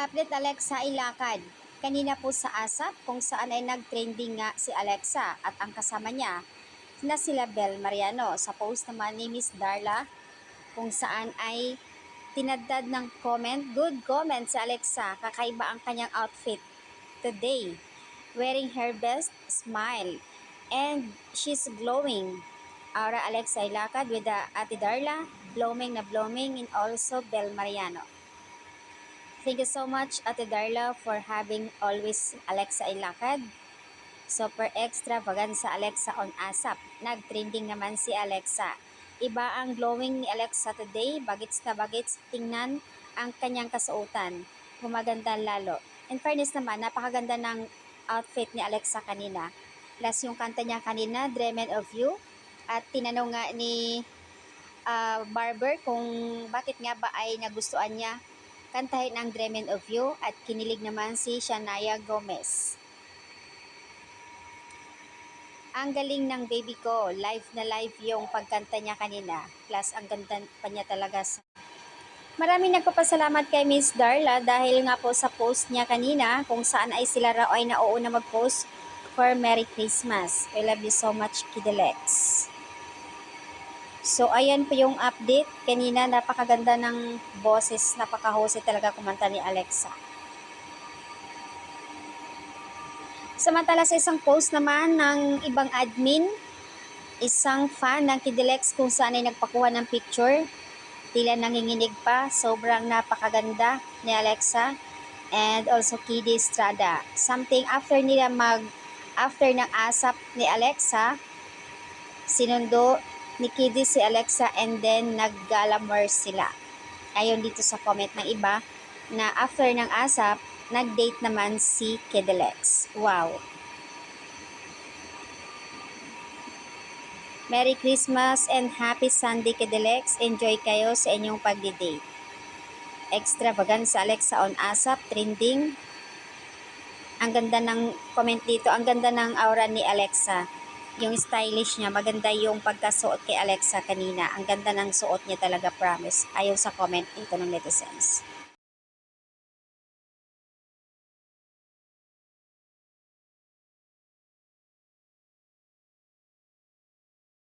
Update Alexa ilakad. Kanina po sa ASAP kung saan ay nag-trending nga si Alexa at ang kasama niya na sila Bel Mariano. Sa post naman ni Miss Darla kung saan ay tinadtad ng comment, good comment si Alexa. Kakaiba ang kanyang outfit today. Wearing her best smile and she's glowing. Aura Alexa ilakad with the Ate Darla, blooming na blooming, and also Bel Mariano. Thank you so much, Ate Darla, for having always Alexa ilakad. Super extravaganza Alexa on ASAP. Nag-trending naman si Alexa. Iba ang glowing ni Alexa today. Bagits na bagits. Tingnan ang kanyang kasuotan. Gumaganda lalo. In fairness naman, napakaganda ng outfit ni Alexa kanina. Plus yung kanta niya kanina, Dreamin' of You. At tinanong nga ni Barber kung bakit nga ba ay nagustuhan niya kantahin ang Dreamin' of You at kinilig naman si Shania Gomez. Ang galing ng baby ko, live na live yung pagkanta niya kanina. Plus ang ganda pa niya talaga. Maraming nagpapasalamat kay Miss Darla dahil nga po sa post niya kanina kung saan ay sila raw ay nauuna mag-post for Merry Christmas. I love you so much, Kidelex. So, ayan po yung update. Kanina, napakaganda ng boses, napakahusay talaga kumanta ni Alexa. Samantala sa isang post naman ng ibang admin, isang fan ng Kidelex kung saan ay nagpakuha ng picture. Tila nanginginig pa, sobrang napakaganda ni Alexa and also Kiddy Estrada. Something after ng ASAP ni Alexa, sinundo ni Kiddy si Alexa and then nag-glamour sila. Ayon dito sa comment ng iba na after ng ASAP, nag-date naman si Kidelex. Wow! Merry Christmas and Happy Sunday, Kidelex. Enjoy kayo sa inyong pag-date. Extravaganza Alexa on ASAP, trending. Ang ganda ng comment dito, ang ganda ng aura ni Alexa. Yung stylish niya, maganda yung pagkasuot kay Alexa kanina. Ang ganda ng suot niya talaga, promise. Ayaw sa comment dito ng netizens.